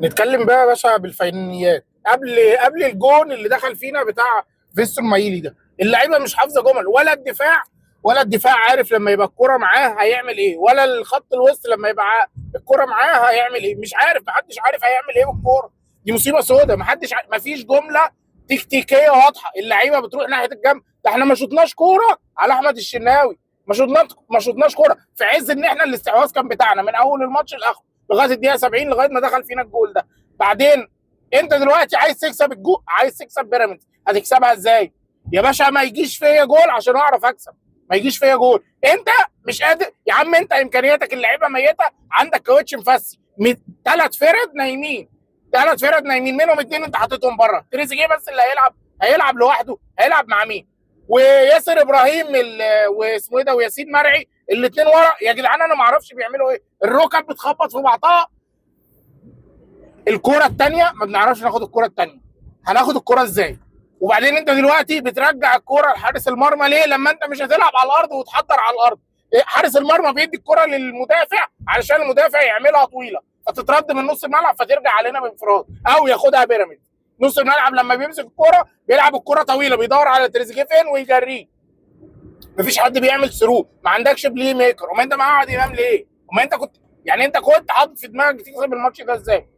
نتكلم بقى يا باشا بالفنيات قبل الجون اللي دخل فينا بتاع فيستون مايلي ده. اللعيبه مش حافظه جمل، ولا الدفاع عارف لما يبقى الكرة معاه هيعمل ايه، ولا الخط الوسط لما يبقى الكرة معاه هيعمل ايه. مش عارف، محدش عارف هيعمل ايه بالكرة. دي مصيبه سوداء، مفيش جمله تكتيكيه واضحه. اللعيبه بتروح ناحيه الجنب. ده احنا ما شطناش كوره على احمد الشناوي، ما شطناش كوره في عز ان احنا الاستحواذ كان بتاعنا من اول الماتش لاخره لغايه الدقيقه 70 لغايه ما دخل فينا الجول ده. بعدين انت دلوقتي عايز تكسب عايز تكسب بيراميدز، هتكسبها ازاي؟ يا باشا ما يجيش فيا جول عشان اعرف اكسب، ما يجيش فيا جول. انت مش قادر يا عم، انت امكانياتك اللعيبه ميته، عندك كاوتش مفسي، ثلاث فرد نايمين منهم اتنين انت حاططهم بره. تريزيجيه بس اللي هيلعب لوحده. هيلعب مع مين؟ وياسر ابراهيم واسمه ايه ده، وياسين مرعي، الاثنين ورا. يا جدعان انا ما اعرفش بيعملوا ايه، الركب بتخبط في بعضها. الكرة الثانية ما بنعرفش ناخد الكرة الثانية، هناخد الكرة ازاي؟ وبعدين انت دلوقتي بترجع الكرة لحارس المرمى ليه لما انت مش هتلعب على الارض وتحضر على الارض؟ حارس المرمى بيدي الكرة للمدافع علشان المدافع يعملها طويلة فتترد من نص الملعب فترجع علينا بانفراد او ياخدها بيراميدز. نص الملعب لما بيمسك الكرة بيلعب الكرة طويلة، بيدور على تريزيجيه فين ويجريه. مفيش حد بيعمل ثرو، ما عندكش بلاي ميكر. وما انت معقد امام ليه؟ وما انت كنت يعني انت كنت حاطط في دماغك تكسب الماتش ده ازاي؟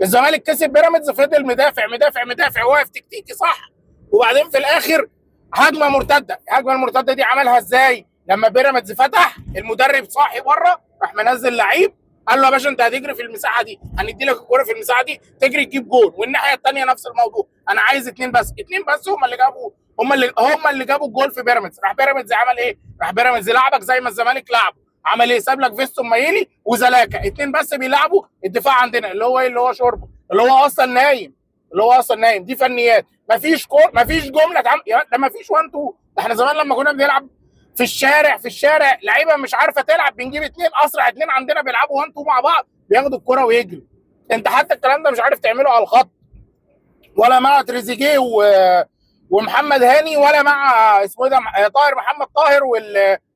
الزمالك كسب بيراميدز، فضل مدافع مدافع مدافع، واقف تكتيكي صح. وبعدين في الاخر الهجمه المرتده دي عملها ازاي؟ لما بيراميدز فتح، المدرب صاحي بره، راح منزل لعيب قال له يا باشا انت هتجري في المساحه دي، هندي لك الكوره في المساحه دي تجري تجيب جول. والناحيه الثانيه نفس الموضوع، انا عايز اتنين بس هم اللي جابوا الجول في بيراميدز. راح بيراميدز عمل ايه؟ راح بيراميدز لعبك زي ما الزمالك لعبه. عمل ايه؟ ساب لك فيستون مايلي وزلاكا، اتنين بس بيلعبوا الدفاع عندنا اللي هو ايه؟ اللي هو شوربه، اللي هو اصلا نايم. دي فنيات. مفيش جمله ده مفيش 1 2. ده احنا زمان لما كنا بنلعب في الشارع لعيبه مش عارفه تلعب، بنجيب اتنين اسرع اتنين عندنا بيلعبوا 1 2 مع بعض، بياخدوا الكره ويجروا. انت حتى الكلام ده مش عارف تعمله على الخط، ولا مع تريزيجيه ومحمد هاني، ولا مع اسمه ايه ده، طاهر محمد طاهر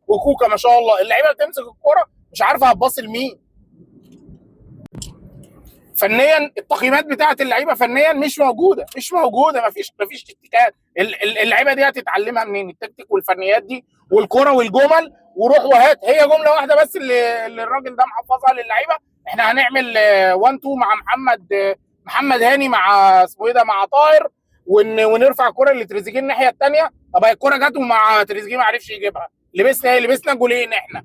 وكوكا. ما شاء الله اللعيبه بتمسك الكره مش عارفه هتباصي لمين. فنيا التقييمات بتاعت اللعيبه فنيا مش موجوده. مفيش تكتيكات. اللعيبه دي هتتعلمها منين؟ التكتيك والفنيات دي والكره والجمل وروح وهات. هي جمله واحده بس اللي الراجل ده محفظها للعيبه. احنا هنعمل 1 2 مع محمد هاني مع اسمه ايه ده، مع طاهر، ونرفع الكره لتريزيجيه الناحيه الثانيه. طب هي الكره جت ومع تريزيجيه ما عرفش يجيبها، لبسنا جولين احنا.